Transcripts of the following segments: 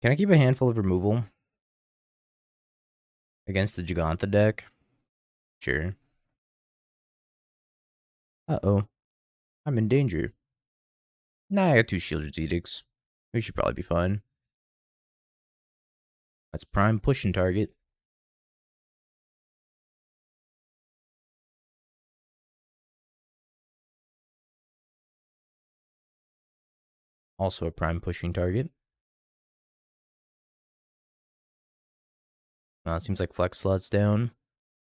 Can I keep a handful of removal against the Giganta deck? Sure. Uh-oh. I'm in danger. Nah, I got 2 Sheoldred Edicts. We should probably be fine. That's prime pushing target. Also a prime pushing target. It seems like Flex Slot's down.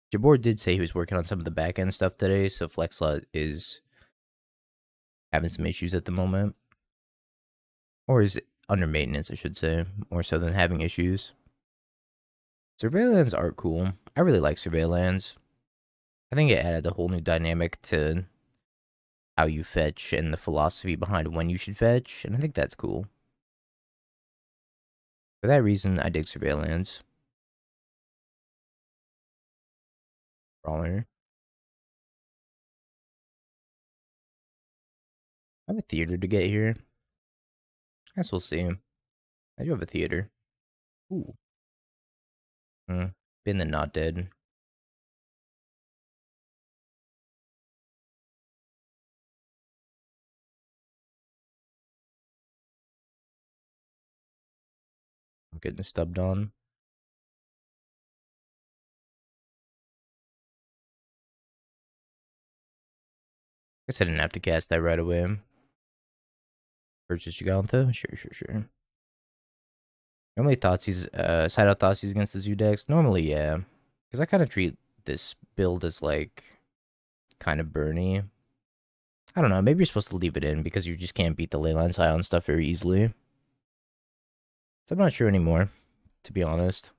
Jabor did say he was working on some of the back end stuff today, so Flex Slot is having some issues at the moment. Or is under maintenance, I should say, more so than having issues. Surveillance are cool. I really like Surveillance. I think it added a whole new dynamic to how you fetch and the philosophy behind when you should fetch, and I think that's cool. For that reason, I dig Surveillance. Brawler. I have a theater to get here. I guess we'll see. I do have a theater. Ooh. Been the not dead. I'm getting stubbed on. Guess I didn't have to cast that right away. Purchase Agatha? Sure. Normally Thoughtseize, side out Thoughtseize against the Zoo decks? Normally, yeah. Because I kind of treat this build as, like, kind of burny. I don't know, maybe you're supposed to leave it in because you just can't beat the Leyline Scion stuff very easily. So I'm not sure anymore, to be honest.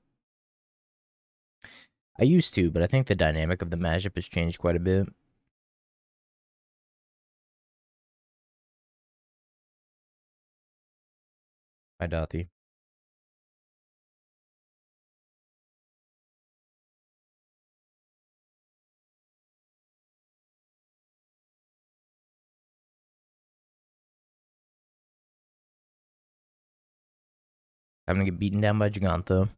I used to, but I think the dynamic of the matchup has changed quite a bit. Hi, Dauthi. I'm gonna get beaten down by Giganta.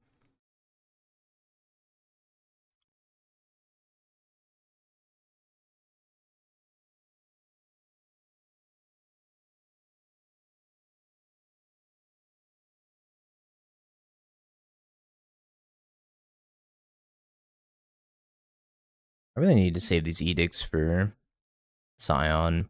I really need to save these edicts for Scion.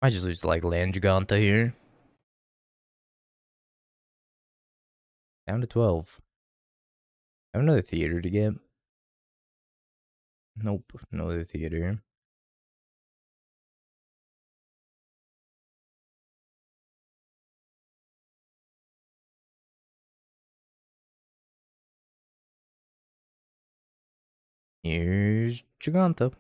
I just lose to, like, land Giganta here. Down to 12. I have another theater to get. Nope, no other theater. Here's Giganta.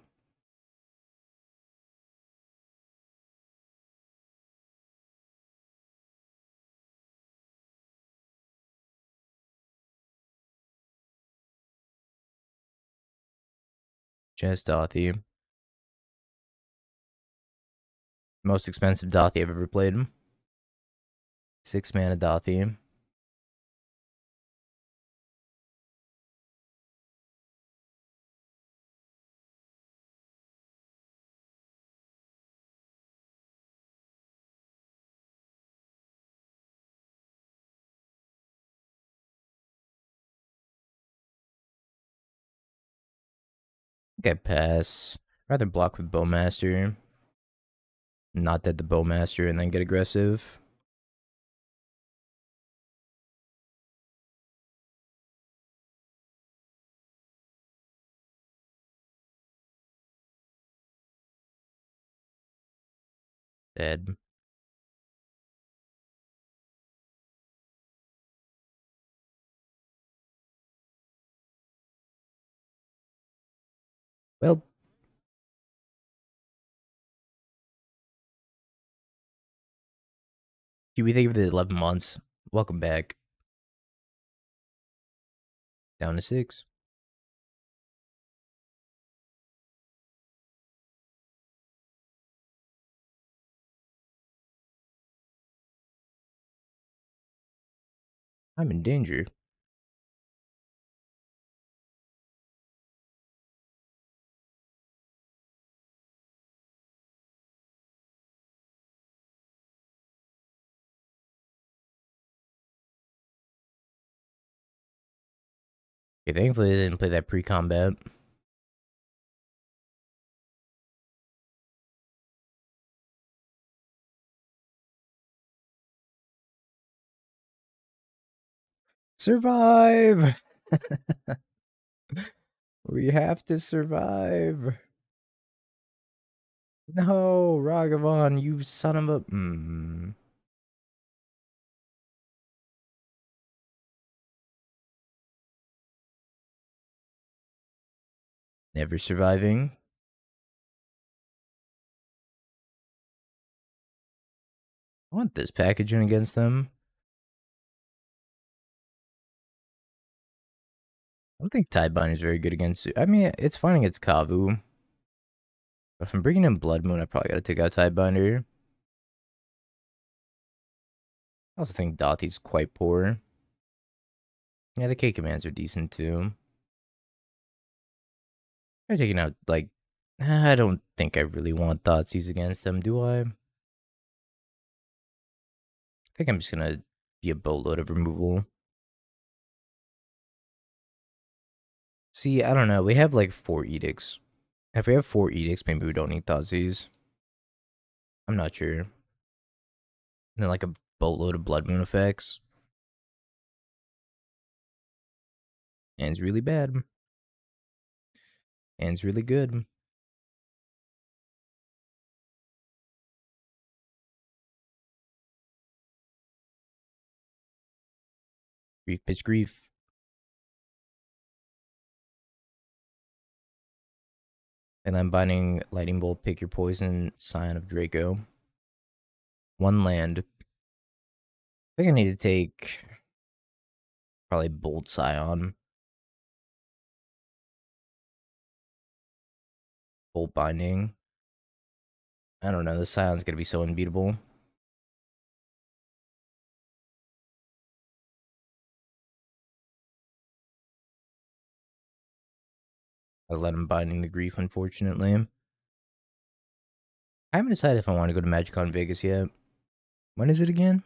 Just Dauthi. Most expensive Dauthi I've ever played. 6 mana Dauthi. Okay, pass. Rather block with Bowmaster. Not dead the Bowmaster and then get aggressive. Dead. Well, we think of the 11 months. Welcome back. Down to 6. I'm in danger. Okay, thankfully they didn't play that pre-combat. Survive! We have to survive. No, Ragavan, you son of a... Never surviving. I want this packaging against them. I don't think Tidebinder is very good against... I mean, it's fine against Kavu. But if I'm bringing in Blood Moon, I probably gotta take out Tidebinder. I also think Dauthi's quite poor. Yeah, the K commands are decent too. I'm taking out, like... I don't think I really want Thoughtseize against them, do I? I think I'm just gonna be a boatload of removal. See, I don't know. We have like 4 edicts. If we have 4 edicts, maybe we don't need Thoughtseize. I'm not sure. And then like a boatload of Blood Moon effects. And it's really bad. And it's really good. Grief, pitch grief. And I'm binding Lightning Bolt, pick your poison, Scion of Draco. 1 land. I think I need to take probably Bolt Scion. Bolt binding. I don't know, the Scion's gonna be so unbeatable. I let him binding the grief, unfortunately. I haven't decided if I want to go to MagicCon Vegas yet. When is it again?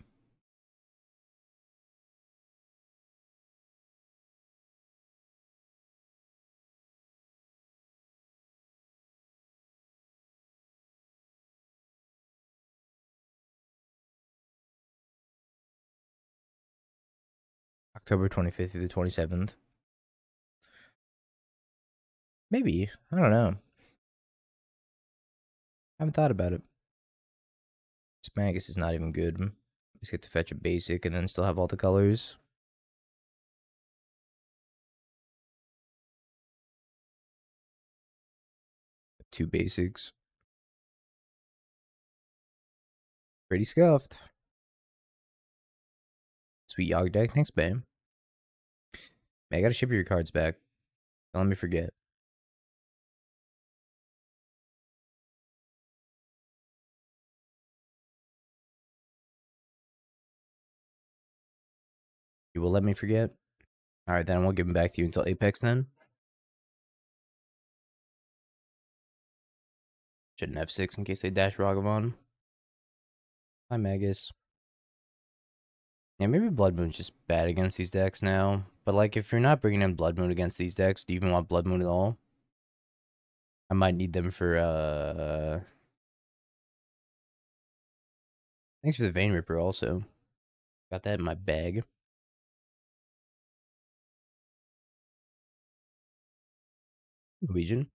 October 25th through the 27th. Maybe. I don't know. I haven't thought about it. Smagus is not even good. Just get to fetch a basic and then still have all the colors. 2 basics. Pretty scuffed. Sweet Yogg deck. Thanks, babe. Man, I gotta ship your cards back. Don't let me forget. You will let me forget? Alright, then I won't give them back to you until Apex then. Shouldn't F6 in case they dash Ragavan. Hi, Magus. Yeah, maybe Blood Moon's just bad against these decks now. But, like, if you're not bringing in Blood Moon against these decks, do you even want Blood Moon at all? I might need them for, Thanks for the Vein Ripper, also. Got that in my bag. Norwegian.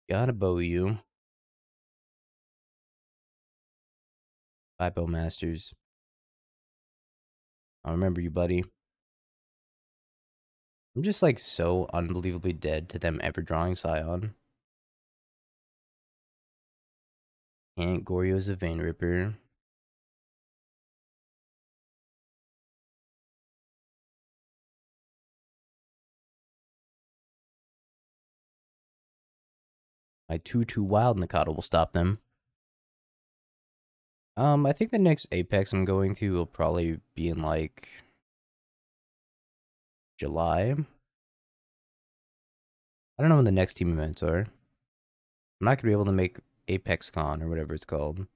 Gotta bow you. 5 Bowmasters. I remember you, buddy. I'm just like so unbelievably dead to them ever drawing Scion. And Goryo's a Vein Ripper. My 2/2 Wild Nikata will stop them. I think the next Apex I'm going to will probably be in like July. I don't know when the next team events are. I'm not gonna be able to make Apex Con or whatever it's called.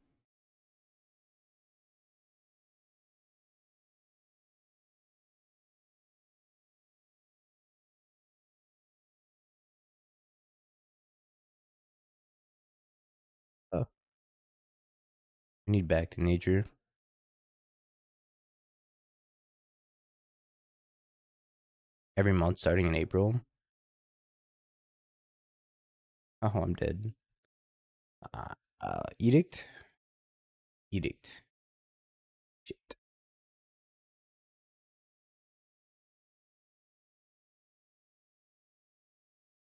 Oh. I need back to nature. Every month starting in April. Oh, I'm dead. Edict? Edict. Shit.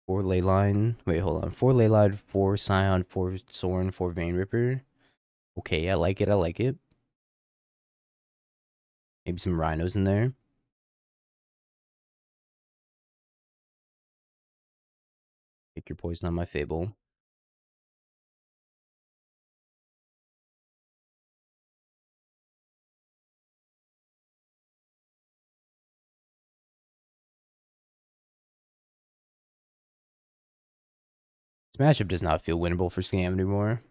4 Leyline. Wait, hold on. 4 Leyline, 4 Scion, 4 Soren, 4 Vein Ripper. Okay, I like it. I like it. Maybe some rhinos in there. Take your poison on my Fable. This matchup does not feel winnable for Scam anymore.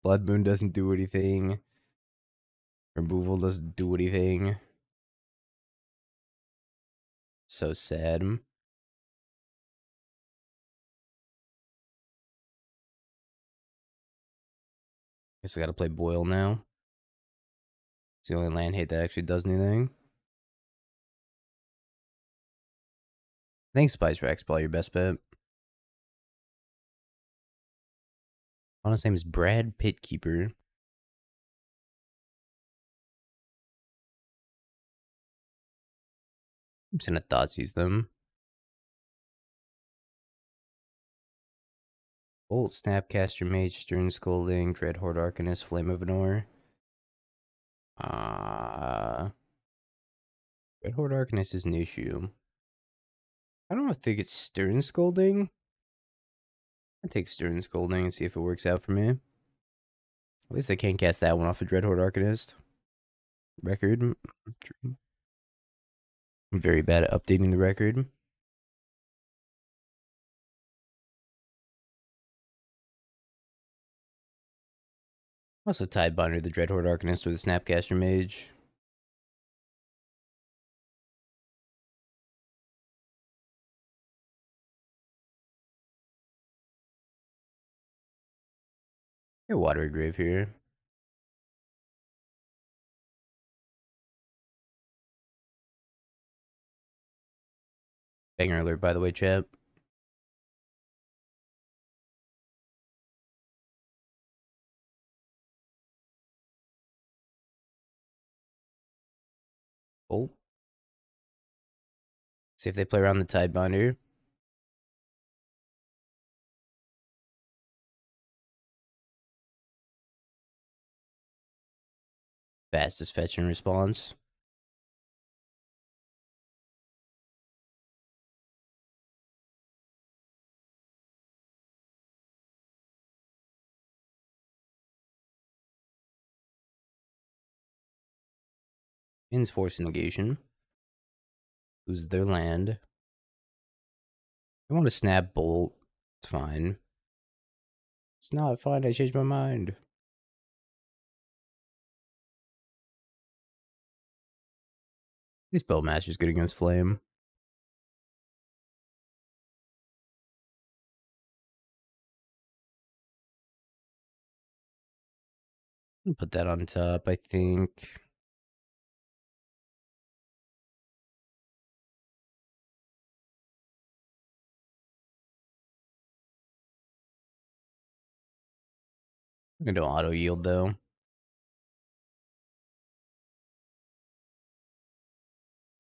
Blood Moon doesn't do anything. Removal doesn't do anything. So sad. Guess I gotta play Boil now. It's the only land hate that actually does anything. I think Spice Rack's probably your best bet. Honest name is Brad Pitkeeper. I'm just gonna Thoughtseize them. Bolt, Snapcaster Mage, Stern Scolding, Dreadhorde Arcanist, Flame of Anor. Dreadhorde Arcanist is an issue. I don't think it's Stern Scolding. I'll take Stern Scolding and see if it works out for me. At least I can't cast that one off of Dreadhorde Arcanist. Record. I'm very bad at updating the record. Also Tidebinder, the Dreadhorde Arcanist, or the Snapcaster Mage. Yeah, Watery Grave here. Banger alert, by the way, chat. Oh. See if they play around the Tidebinder. Fastest fetch and response. Ins force negation. Lose their land. I want to snap bolt. It's fine. It's not fine. I changed my mind. These Bowmasters good against Flame. Put that on top, I think. I'm gonna auto yield though.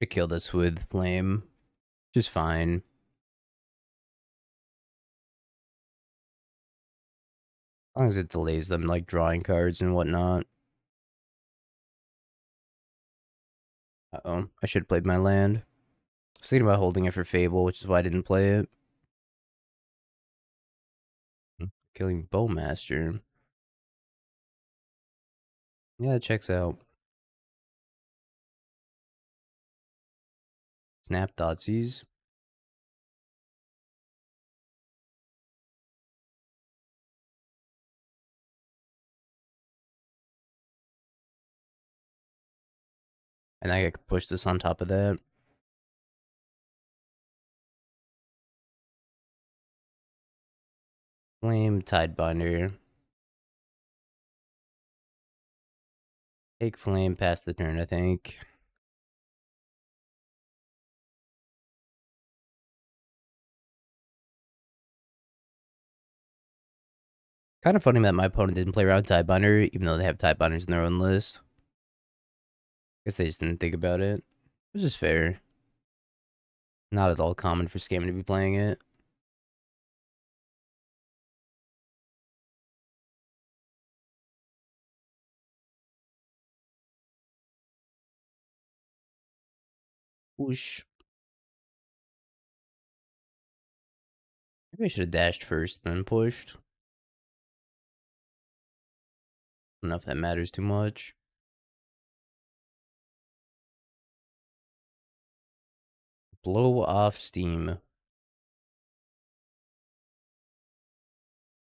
I kill this with Flame. Just fine. long as it delays them, like drawing cards and whatnot. Uh-oh, I should have played my land. I was thinking about holding it for Fable, which is why I didn't play it. Killing Bowmaster. Yeah, it checks out. Snap Thoughtseize. And I could push this on top of that. Flame Tidebinder. Take flame past the turn, I think. Kind of funny that my opponent didn't play around Tidebinder, even though they have Tidebinders in their own list. Guess they just didn't think about it. Which is fair. Not at all common for Scamming to be playing it. Whoosh. Maybe I should have dashed first, then pushed. I don't know if that matters too much. Blow off steam.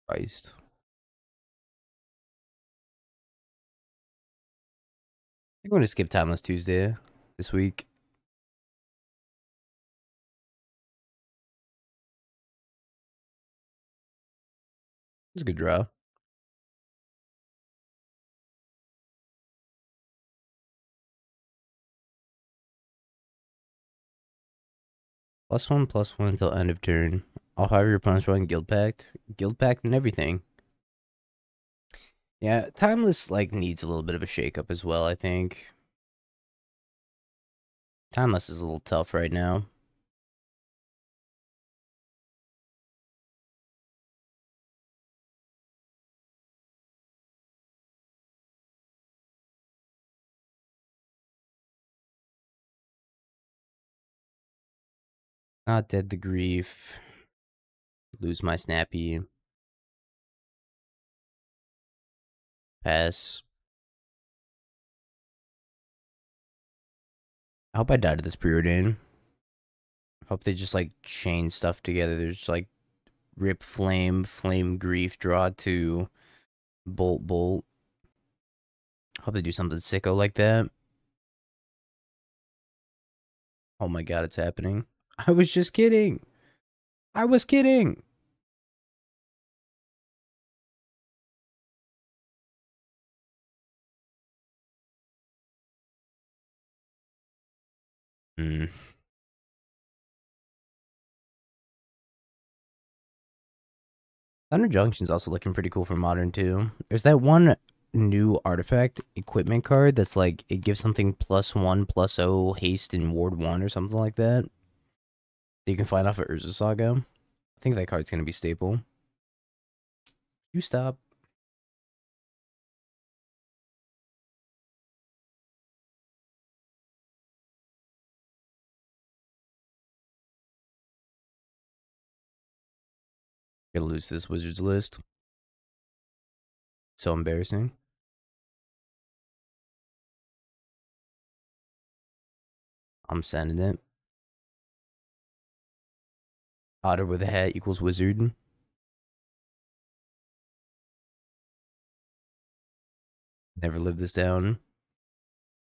Christ. I'm going to skip Timeless Tuesday this week. It's a good draw. +1/+1 until end of turn. I'll have your opponent's running Guild Pact. Guild Pact and everything. Yeah, Timeless like needs a little bit of a shakeup as well, I think. Timeless is a little tough right now. Not dead the grief. Lose my snappy. Pass. I hope I died to this preordain. I hope they just like chain stuff together. There's like rip flame, flame grief, draw two, bolt bolt. Hope they do something sicko like that. Oh my god, it's happening. I was just kidding. I was kidding. Hmm. Thunder Junction's also looking pretty cool for Modern too. There's that one new artifact equipment card that's like it gives something +1/+0 haste in Ward 1 or something like that. That you can find off of Urza Saga. I think that card's gonna be staple. You stop. Gonna lose this Wizards list. So embarrassing. I'm sending it. Otter with a hat equals wizard. Never live this down.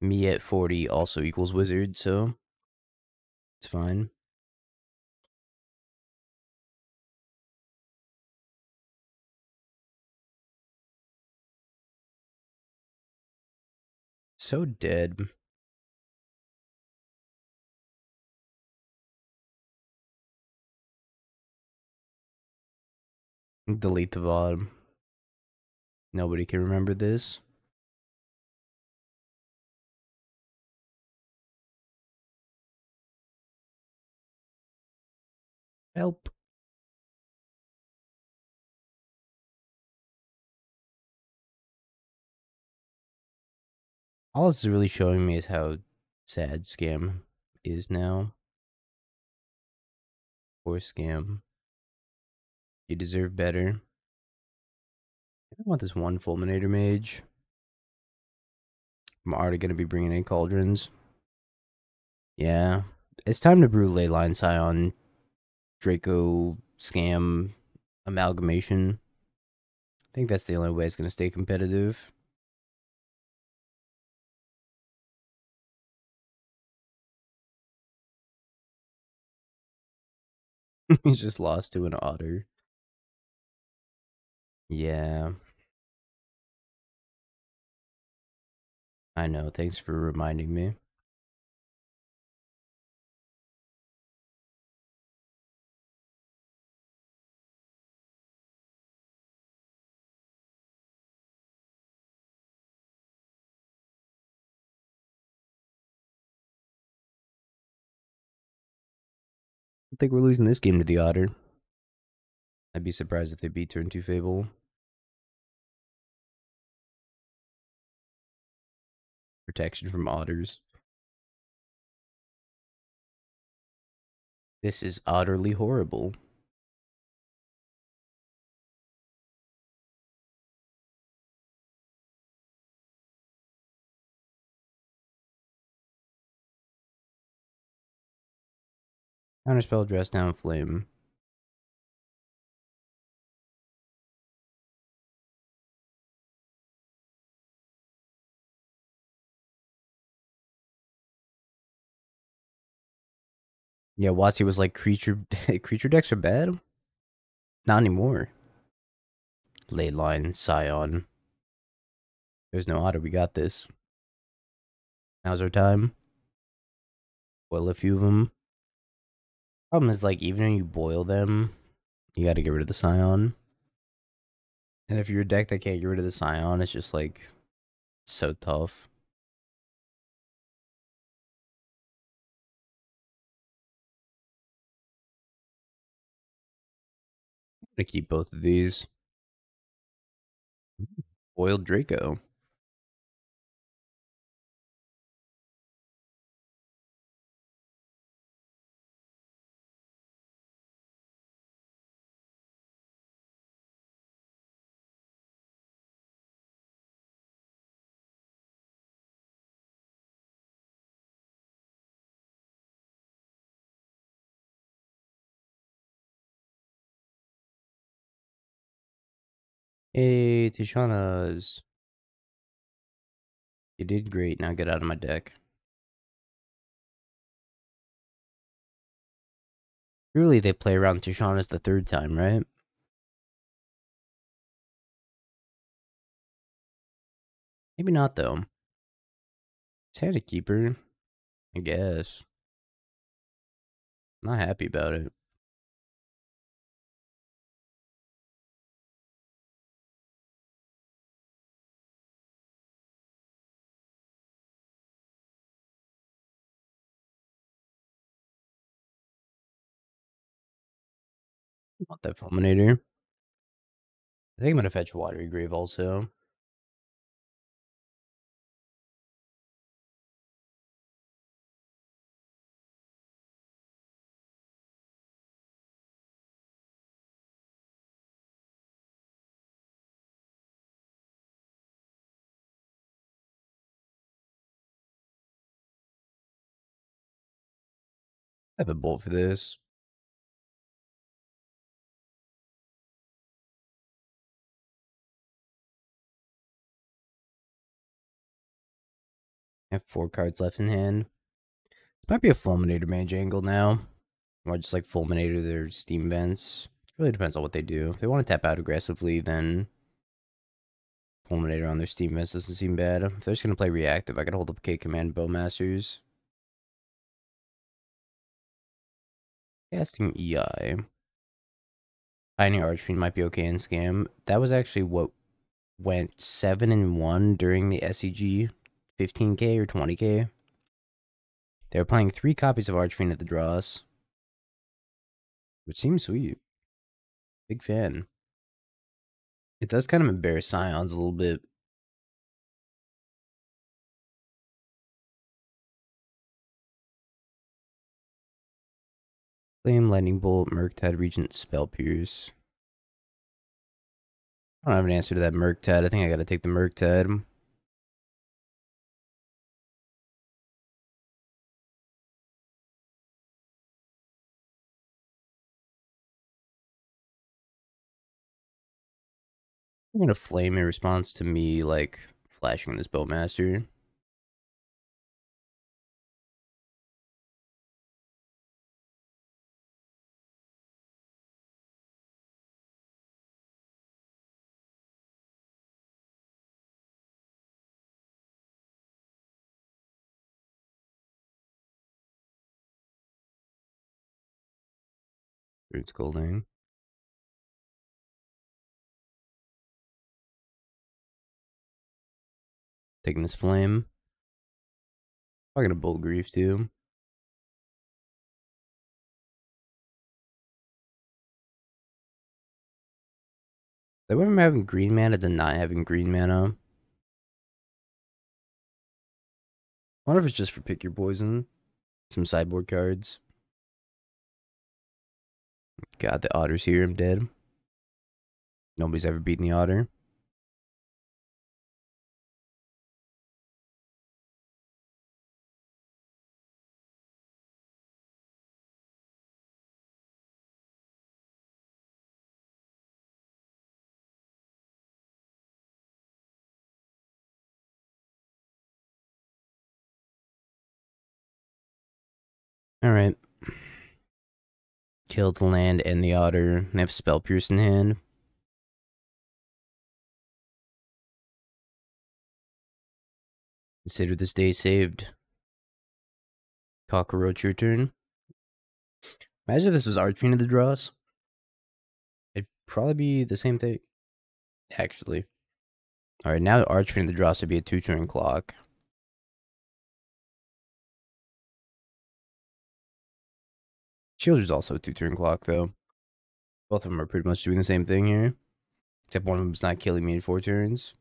Me at 40 also equals wizard, so it's fine. So dead. Delete the VOD. Nobody can remember this. Help. All this is really showing me is how sad Scam is now. Poor Scam. You deserve better. I want this one Fulminator Mage. I'm already going to be bringing in Cauldrons. Yeah. It's time to brew Leyline, Scion, Draco, Scam, Amalgamation. I think that's the only way it's going to stay competitive. He's just lost to an otter. Yeah. I know. Thanks for reminding me. I think we're losing this game to the otter. I'd be surprised if they beat turn 2 Fable. Protection from otters. This is utterly horrible. Counterspell, Dress Down, Flame. Yeah, Wasi was like, creature decks are bad? Not anymore. Leyline, Scion. There's no otter, we got this. Now's our time. Boil a few of them. Problem is, like, even when you boil them, you gotta get rid of the Scion. And if you're a deck that can't get rid of the Scion, it's just, like, so tough. I'm gonna keep both of these. Boiled Draco. Hey, Tishana's. You did great. Now get out of my deck. Really, they play around Tishana's the third time, right? Maybe not, though. Santa Keeper, I guess. Not happy about it. Want that Fulminator. I think I'm gonna fetch Watery Grave also. I have a bolt for this. I have 4 cards left in hand. Might be a Fulminator Mage angle now. Or just like Fulminator their Steam Vents. It really depends on what they do. If they want to tap out aggressively, then Fulminator on their Steam Vents doesn't seem bad. If they're just going to play reactive, I could hold up K-Command Bowmasters. Casting EI. Pioneer Archfiend might be okay in Scam. That was actually what went 7-1 during the SEG 15k or 20k. They were playing 3 copies of Archfiend at the draws, which seems sweet. Big fan. It does kind of embarrass Scions a little bit. Flame, Lightning Bolt, Murktide, Regent, Spell Pierce. I don't have an answer to that Murktide. I think I gotta take the Murktide. I'm gonna Flame in response to me, like, flashing this Bowmaster. Third Scolding. Taking this Flame. I'm gonna Bolt Grief too. They went from having green mana to not having green mana. I wonder if it's just for pick your poison. Some sideboard cards. God, the Otter's here. I'm dead. Nobody's ever beaten the Otter. Alright. Killed the land and the Otter. They have Spell Pierce in hand. Consider this day saved. Cockroach, your turn. Imagine if this was Archfiend of the Dross. It'd probably be the same thing. Actually. Alright, now Archfiend of the Dross would be a 2-turn clock. Sheoldred's also a 2-turn clock, though. Both of them are pretty much doing the same thing here. Except one of them's not killing me in 4 turns.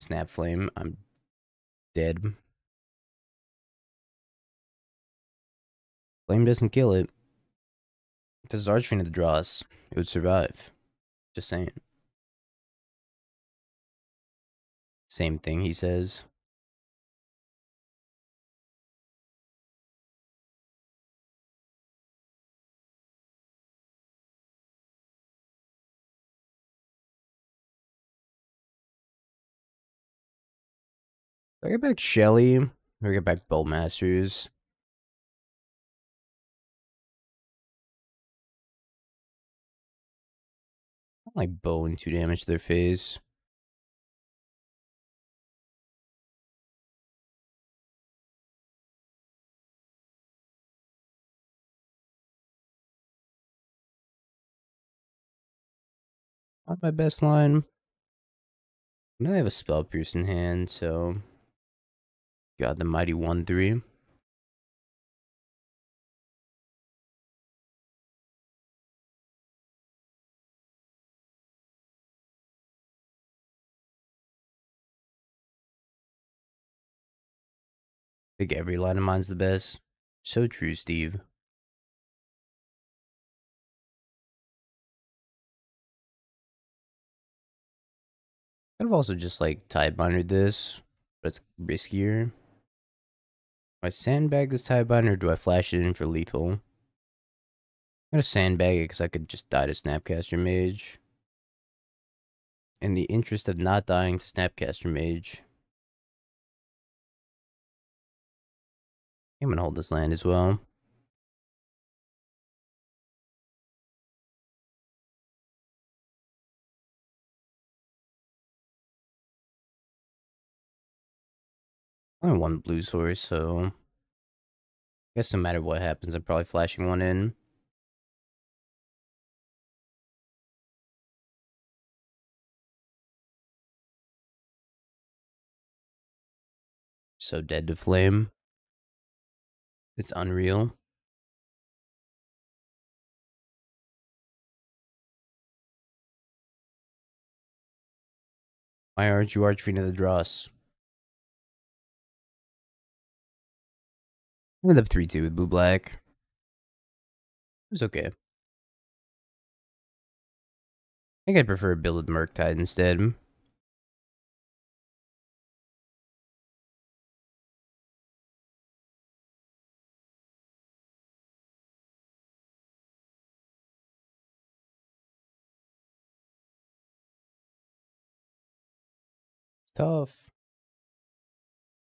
Snap Flame, I'm dead. Flame doesn't kill it. If this is Archfiend of the Dross, it would survive. Just saying. Same thing, he says. I get back Shelly, or I get back Bowmasters. I don't like bow and 2 damage to their face. Not my best line. Now I have a Spell Pierce in hand, so got the mighty 1/3. I think every line of mine's the best. So true, Steve. Could have also just like Tidebinder this, but it's riskier. Do I sandbag this Tidebinder or do I flash it in for lethal? I'm gonna sandbag it because I could just die to Snapcaster Mage. In the interest of not dying to Snapcaster Mage, I'm gonna hold this land as well. Only one blue source, so I guess no matter what happens, I'm probably flashing one in. So dead to flame. It's unreal. Why aren't you Archfiend of the Dross? I ended up 3-2 with blue black. was okay. I think I'd prefer a build with Murktide instead. It's tough.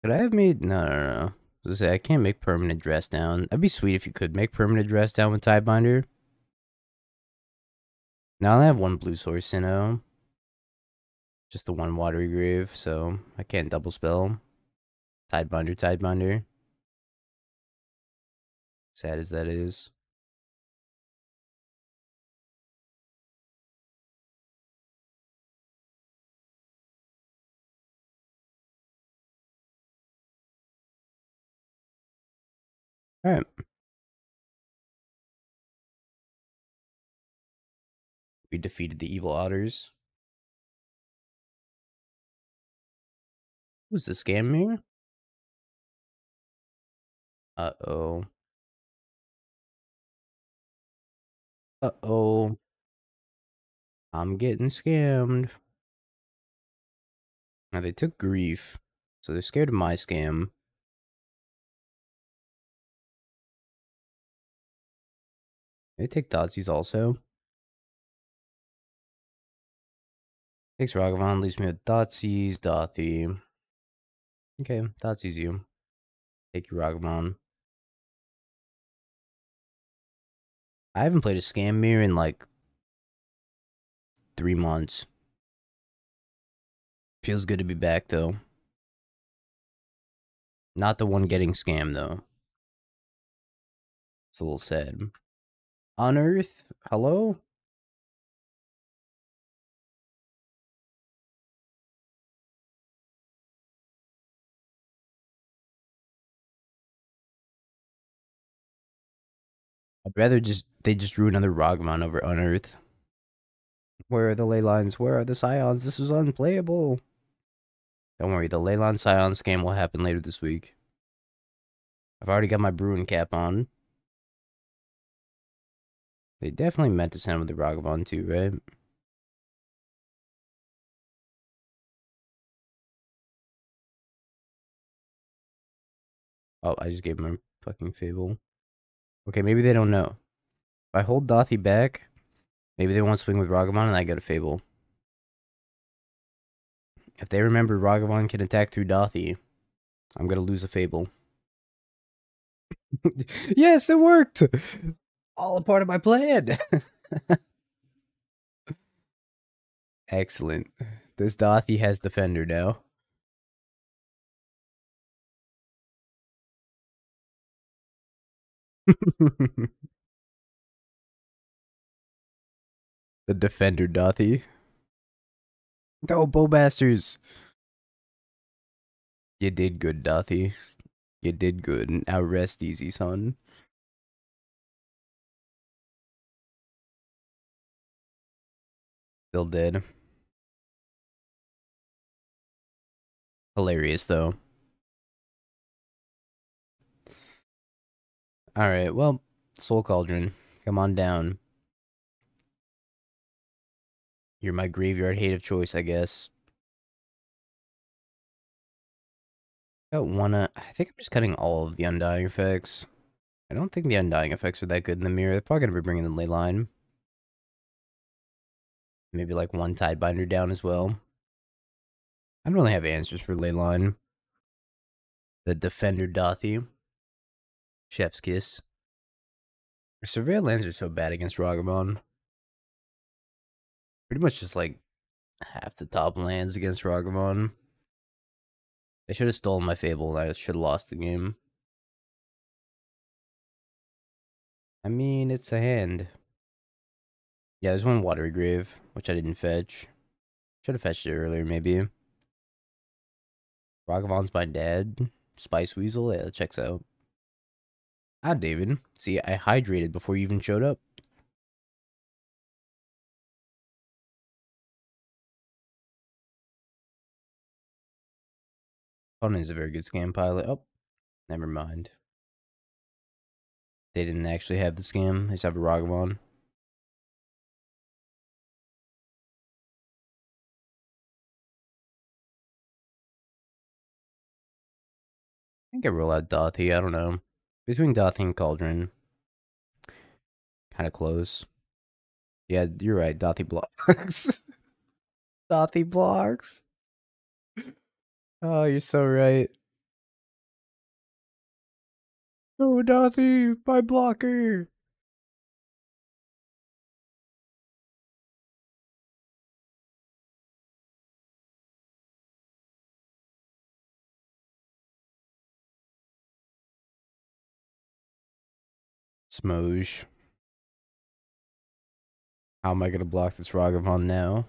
Could I have made... No, no, no. I was gonna say, I can't make permanent dress down. That'd be sweet if you could make permanent dress down with Tidebinder. Now I have one blue source, just the one Watery Grave, so I can't double spell. Tidebinder, Tidebinder. Sad as that is. Alright. We defeated the evil otters. Who's the scam here? Uh-oh. Uh-oh. I'm getting scammed. Now they took grief, so they're scared of my scam. They take Thoughtseize also. Takes Ragavan, leaves me with Thoughtseize, Dauthi. Okay, Thoughtseize you. Take your Ragavan. I haven't played a scam mirror in like 3 months. Feels good to be back though. Not the one getting scammed though. It's a little sad. Unearth? Hello? I'd rather they just drew another Ragavan over Unearth. Where are the Leylines? Where are the Scions? This is unplayable. Don't worry, the Leyline Scion scam will happen later this week. I've already got my Bruin cap on. They definitely meant to send with the Ragavan too, right? Oh, I just gave him a fucking Fable. Okay, maybe they don't know. If I hold Dauthi back, maybe they won't swing with Ragavan and I get a Fable. If they remember Ragavan can attack through Dauthi, I'm gonna lose a Fable. Yes, it worked! All a part of my plan! Excellent. This Dauthi has Defender now. The Defender Dauthi. Go, Bowmasters! You did good, Dauthi. You did good. Now rest easy, son. Still dead. Hilarious, though. Alright, well, Soul Cauldron, come on down. You're my graveyard hate of choice, I guess. I think I'm just cutting all of the Undying effects. I don't think the Undying effects are that good in the mirror. They're probably gonna be bringing the Leyline. Maybe like one Tidebinder down as well. I don't really have answers for Leyline. The Defender Dauthi. Chef's Kiss. Surveil lands are so bad against Ragavan. Pretty much just like half the top lands against Ragavan. They should have stolen my Fable and I should have lost the game. I mean, it's a hand. Yeah, there's one Watery Grave, which I didn't fetch. Should have fetched it earlier, maybe. Ragavan's my dad. Spice Weasel, yeah, that checks out. Ah, David. See, I hydrated before you even showed up. Conan is a very good scam pilot. Oh, never mind. They didn't actually have the scam. They just have a Ragavan. I think I roll out Dauthi. I don't know. Between Dauthi and Cauldron, kind of close. Yeah, you're right. Dauthi blocks. Dauthi blocks. Oh, you're so right. Oh, Dauthi, my blocker. Smoge. How am I gonna block this Ragavan now?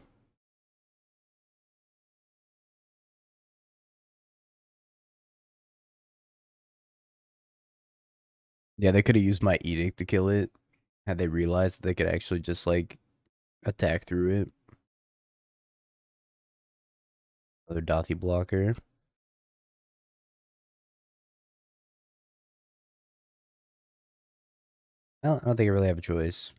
Yeah, they could have used my Edict to kill it. Had they realized that they could actually just, like, attack through it. Another Dauthi blocker. I don't think I really have a choice.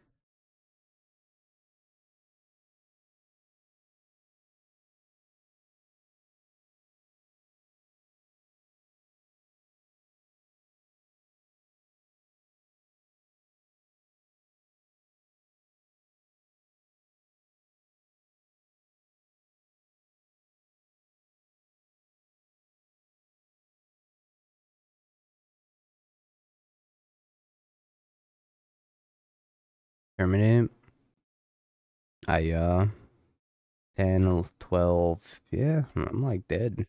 Terminate. 10, 12. Yeah, I'm like dead.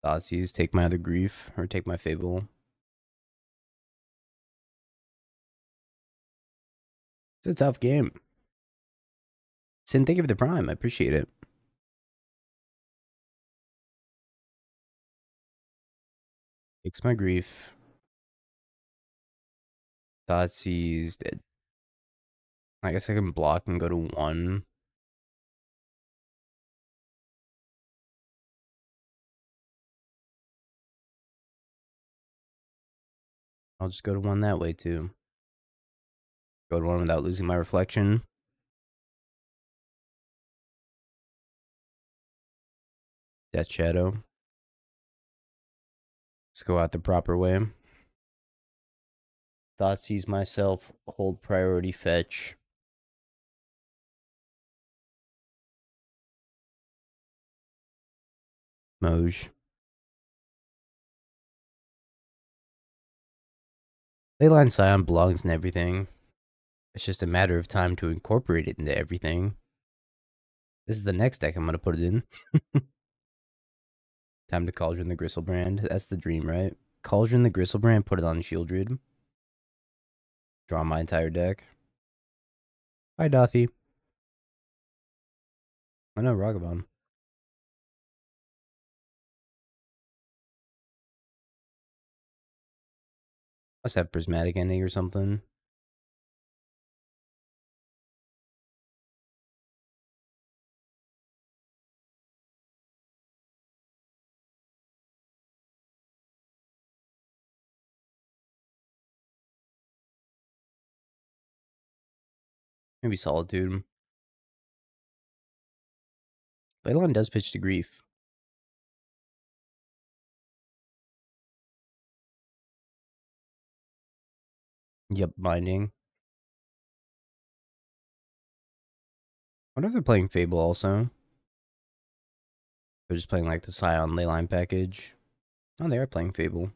Thoughtseize, take my other grief, or take my Fable. It's a tough game. Sin, thank you for the prime. I appreciate it. Takes my grief. Thoughtseize, dead. I guess I can block and go to 1. I'll just go to 1 that way too. Go to 1 without losing my reflection. Death Shadow. Let's go out the proper way. Thoughtseize myself. Hold priority fetch. Moj. Leyline Scion belongs in everything. It's just a matter of time to incorporate it into everything. This is the next deck I'm going to put it in. Time to Cauldron the Gristlebrand. That's the dream, right? Cauldron the Gristlebrand, put it on Sheoldred. Draw my entire deck. Hi, Dauthi. I know, Ragavan. Must have Prismatic Ending or something. Maybe Solitude. Leyline does pitch to Grief. Yep, Binding. I wonder if they're playing Fable also. They're just playing like the Scion Leyline package. Oh, they are playing Fable.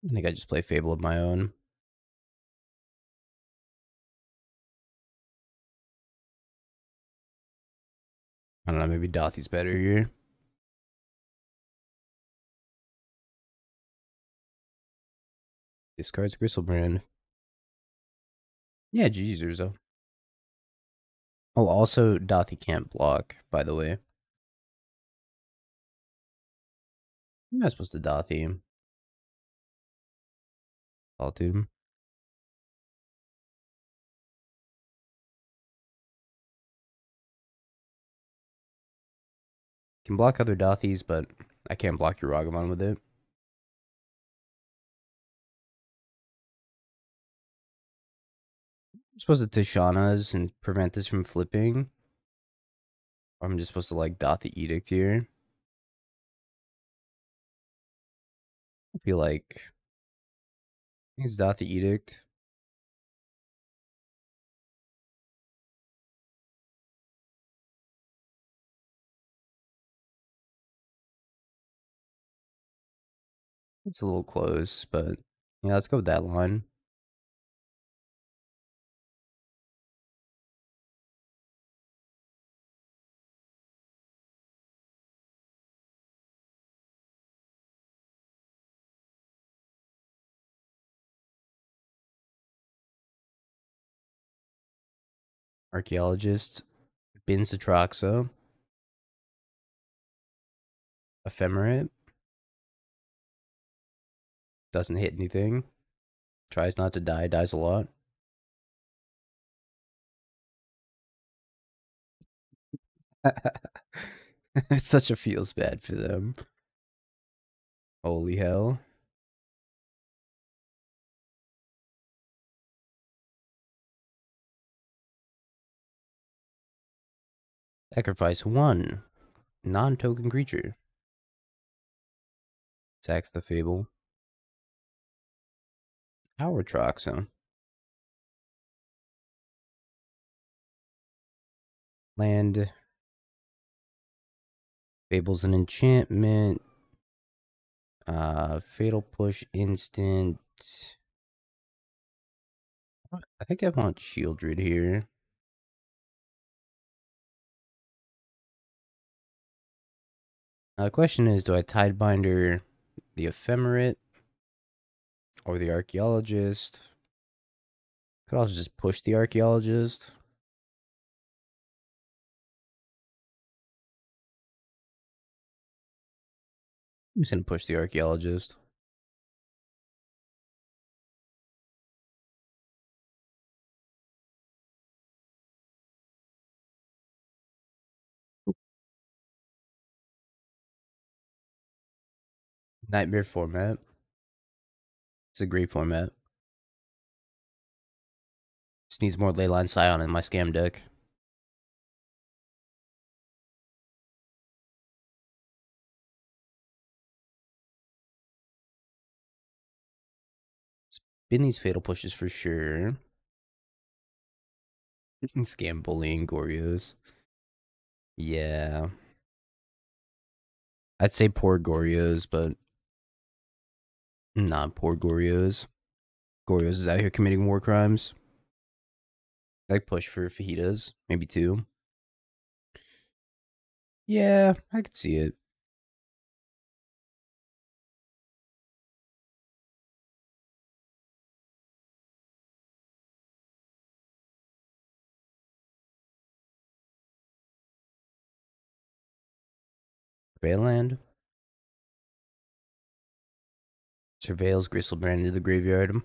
I think I just play Fable of my own. I don't know, maybe Dauthi's better here. Discards Gristlebrand. Yeah, GG's Urza. Oh, also, Dauthi can't block, by the way. I'm not supposed to Dauthi. Solitude. Can block other Dauthis, but I can't block your Ragavan with it. I'm supposed to Tishana's and prevent this from flipping. Or I'm just supposed to like Dauthi Edict here. I feel like it's Dauthi Edict. It's a little close, but yeah, let's go with that line. Archaeologist, Bins Atraxa, Ephemerate, doesn't hit anything, tries not to die, dies a lot. It's such a feels bad for them. Holy hell. Sacrifice one non-token creature. Sacks the Fable. Power Troxa. Land. Fable's an enchantment. Fatal Push instant. I think I want Sheoldred here. Now the question is, do I Tidebinder the Ephemerate or the Archaeologist? Could also just push the Archaeologist. I'm just gonna push the Archaeologist. Nightmare format. It's a great format. Just needs more Leyline Scion in my scam deck. Spin these Fatal Pushes for sure. Scam bullying Gorios. Yeah. I'd say poor Gorios, but not poor Gorios. Gorios is out here committing war crimes. I'd push for fajitas, maybe two. Yeah, I could see it. Greyland. Surveils Gristlebrand into the graveyard.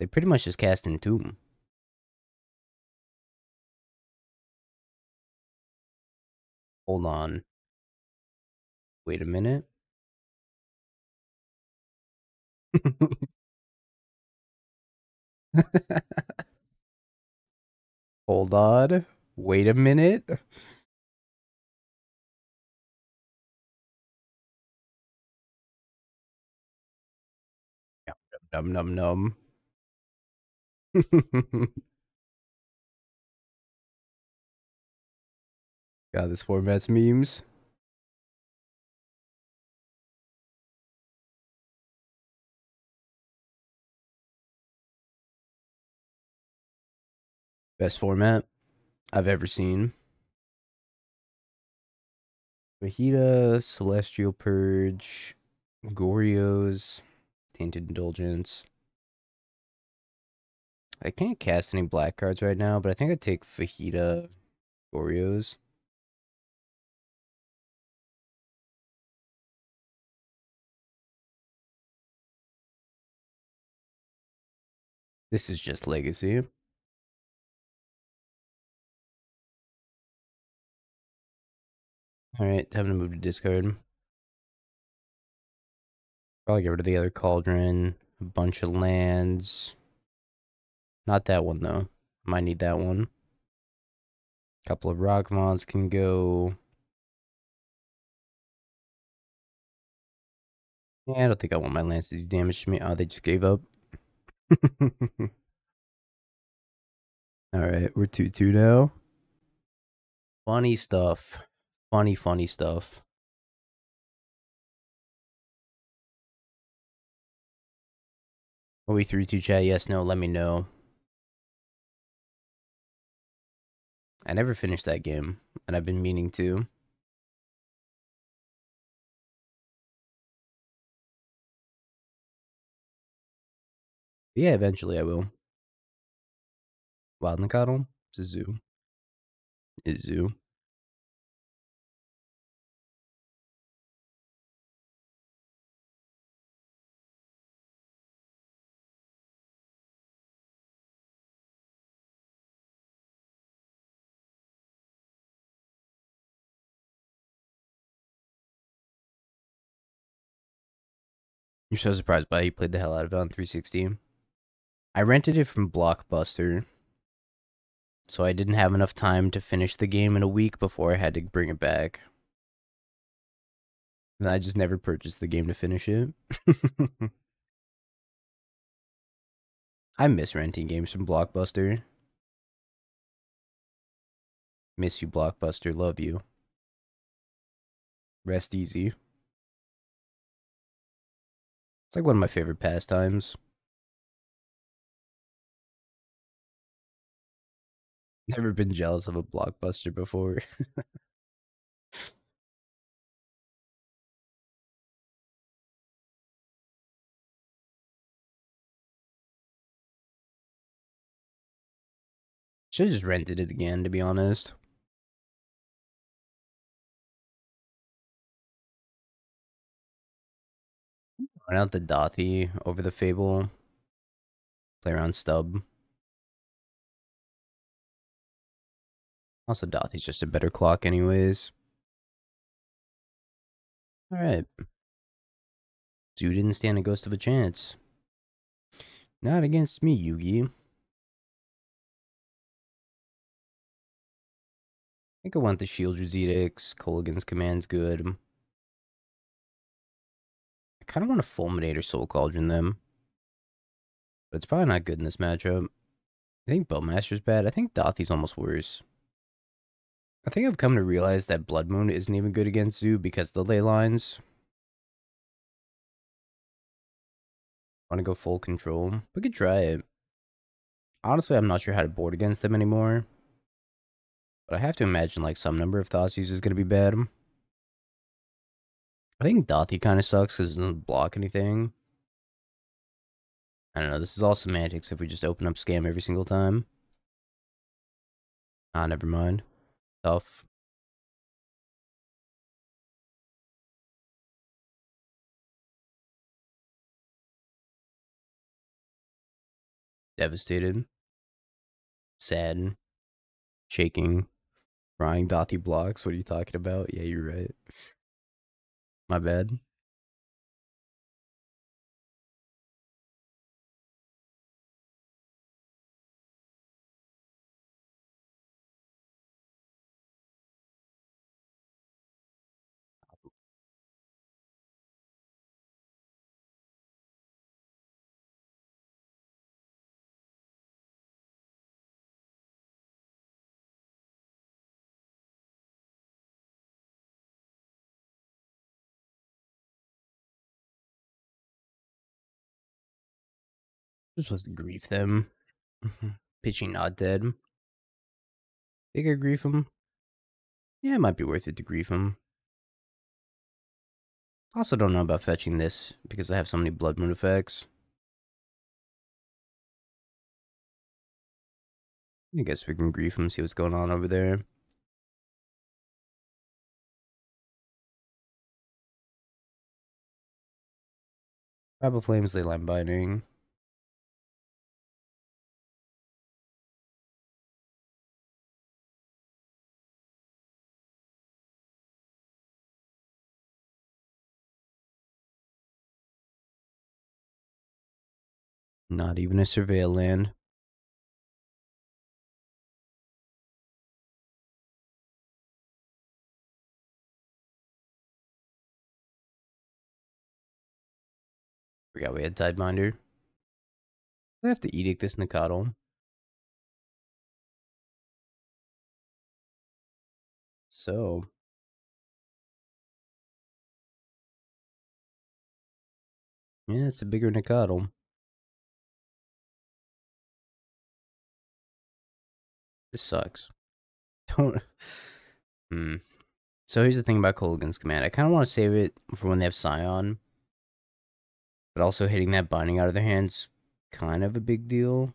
They pretty much just cast Entomb. Hold on. Wait a minute. Hold on. Wait a minute. Num num num. God, this format's memes. Best format I've ever seen. Fajita, Celestial Purge, Gorios, Tainted Indulgence. I can't cast any black cards right now, but I think I'd take Fajita, Gorios. This is just Legacy. Alright, time to move to discard. Probably get rid of the other cauldron. A bunch of lands. Not that one though. Might need that one. Couple of Ragavans can go. Yeah, I don't think I want my lands to do damage to me. Oh, they just gave up. Alright, we're 2-2 now. Funny stuff. Funny stuff. Are we 3-2 chat? Yes, no, let me know. I never finished that game, and I've been meaning to. But yeah, eventually I will. Wild Nicottle? It's a zoo. It's zoo. You're so surprised by how you played the hell out of it on 360. I rented it from Blockbuster, so I didn't have enough time to finish the game in a week before I had to bring it back. And I just never purchased the game to finish it. I miss renting games from Blockbuster. Miss you, Blockbuster. Love you. Rest easy. It's like one of my favorite pastimes. Never been jealous of a Blockbuster before. Should've just rented it again, to be honest. Run out the Dauthi over the Fable. Play around Stub. Also, Dauthi's just a better clock anyways. Alright. Zoo didn't stand a ghost of a chance. Not against me, Yugi. I think I want the Sheoldred's Edicts. Kolaghan's Command's good. I kind of want a Fulminator Soul Cauldron them. But it's probably not good in this matchup. I think Bowmaster's bad. I think Dauthi's almost worse. I think I've come to realize that Blood Moon isn't even good against Zoo because of the ley lines. Want to go full control? We could try it. Honestly, I'm not sure how to board against them anymore. But I have to imagine like some number of Thoughtseize is going to be bad. I think Dauthi kind of sucks because it doesn't block anything. I don't know. This is all semantics if we just open up scam every single time. Ah, never mind. Tough. Devastated. Sad. Shaking. Crying Dauthi blocks. What are you talking about? Yeah, you're right. My bad. Just supposed to grief them. Pitching not dead. Think I grief him? Yeah, it might be worth it to grief him. Also don't know about fetching this because I have so many Blood Moon effects. I guess we can grief him, see what's going on over there. Tribal Flames, Leyline Binding. Not even a surveil land. Forgot we had Tidebinder. I have to Edict this Nikado. So. Yeah, it's a bigger Nikado. This sucks. Don't. So here's the thing about Kolaghan's command. I kind of want to save it for when they have Scion. But also hitting that binding out of their hands kind of a big deal.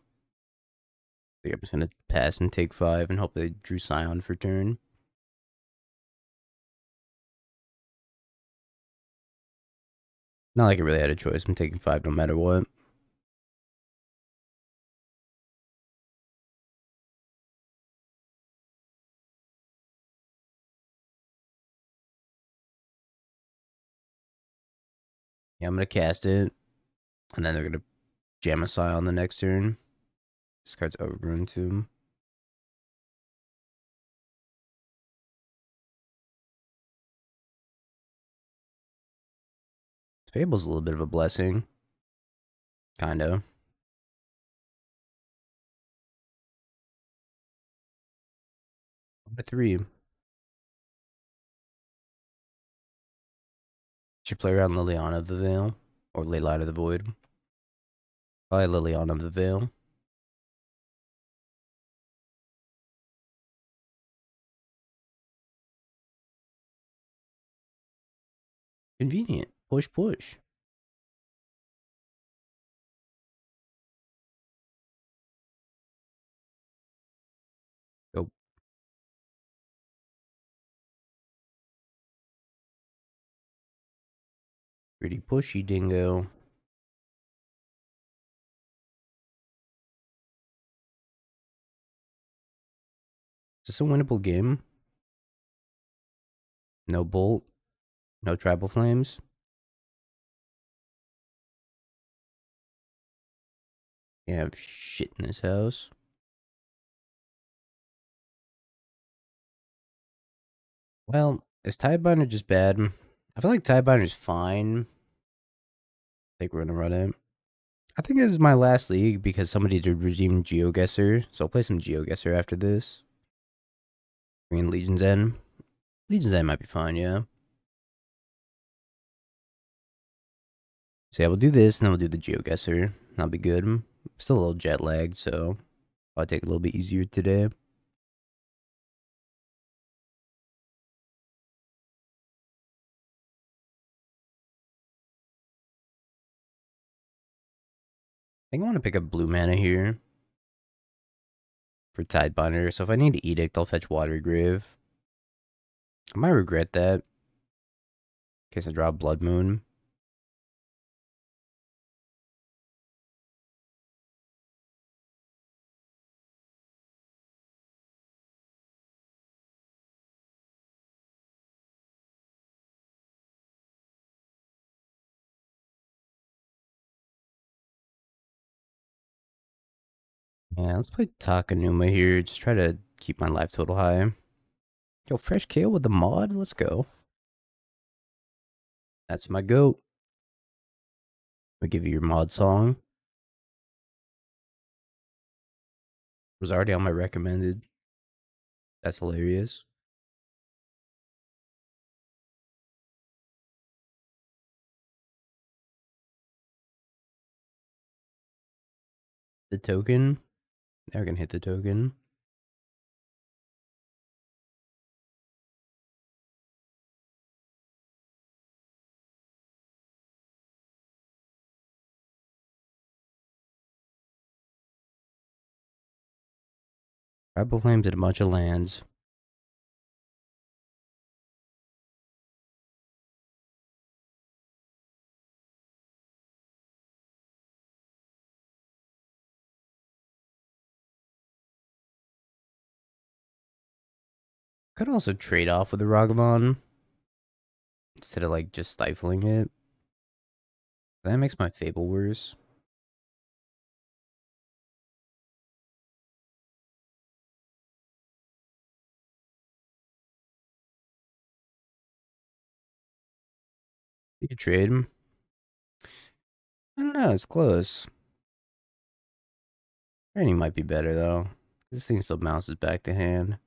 I'm just going to pass and take 5 and hope they drew Scion for turn. Not like I really had a choice. I'm taking 5 no matter what. Yeah, I'm going to cast it. And then they're going to jam a Scion the next turn. This card's overgrown too. Fable's a little bit of a blessing. Kinda. Number 3. Should play around Liliana of the Veil. Or Leyline of the Void. Probably Liliana of the Veil. Convenient. Push, push. Go. Pretty pushy, dingo. Is this a winnable game? No Bolt. No Tribal Flames. You have shit in this house. Well, is Tidebinder just bad? I feel like Tidebinder's fine. I think we're gonna run it. I think this is my last league because somebody did redeem GeoGuessr, so I'll play some GeoGuessr after this. Green Legion's End. Legion's End might be fine, yeah. So yeah, we'll do this, and then we'll do the GeoGuessr. That'll be good. I'm still a little jet lagged, so I'll take it a little bit easier today. I think I want to pick up blue mana here for Tidebinder. So if I need to Edict, I'll fetch Watery Grave. I might regret that in case I draw Blood Moon. Yeah, let's play Takenuma here. Just try to keep my life total high. Yo, fresh KO with the mod? Let's go. That's my goat. I'll give you your mod song. It was already on my recommended. That's hilarious. The token. Now we're gonna hit the token. Tribal Flames and a bunch of lands. Could also trade off with the Ragavan instead of like just stifling it. That makes my Fable worse. You trade him. I don't know, it's close. Training might be better though. This thing still bounces back to hand.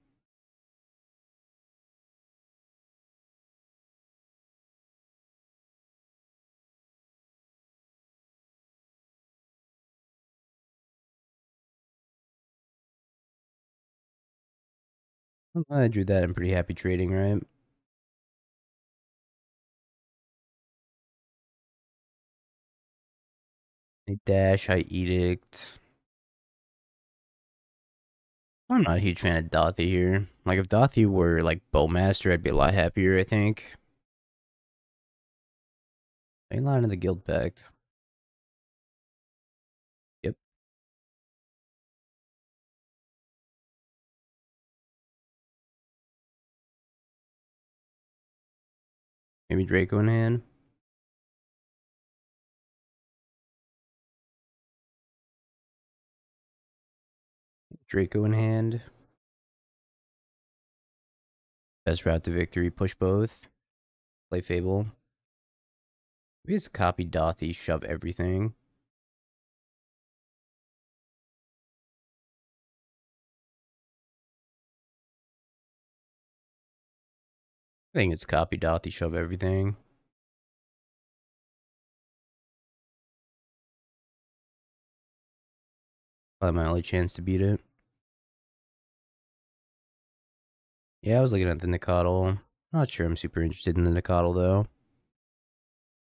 I drew that. I'm pretty happy trading, right? I dash, I edict. I'm not a huge fan of Dauthi here. Like, if Dauthi were, like, Bowmaster, I'd be a lot happier, I think. Leyline of the Guild Pact. Yep. Maybe Draco in hand. Draco in hand. Best route to victory, push both. Play Fable. Maybe it's copy Dauthi, shove everything. I think it's copy Dauthi, shove everything. Probably my only chance to beat it. Yeah, I was looking at the Nicodle. Not sure I'm super interested in the Nicodle though.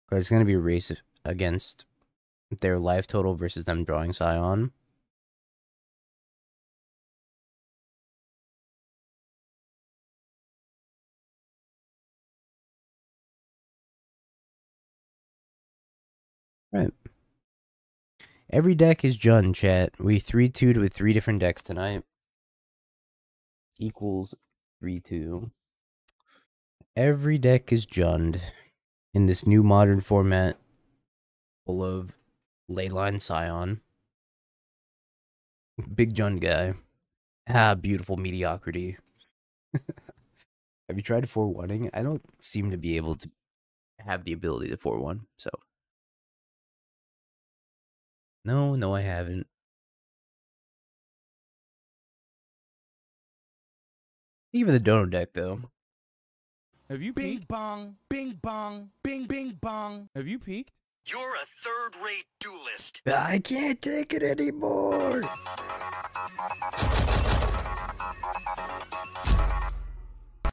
But it's going to be a race against their life total versus them drawing Scion. Right. Every deck is Jund, chat. We 3-2'd with 3 different decks tonight. Equals 3-2. Every deck is Jund in this new modern format full of Leyline Scion. Big Jund guy. Ah, beautiful mediocrity. Have you tried 4-1ing? I don't seem to be able to have the ability to 4-1, so. No, I haven't. Even the Dono deck, though. Have you Bing peeked? bong, bing bong, bing bing bong. Have you peeked? You're a third-rate duelist. I can't take it anymore.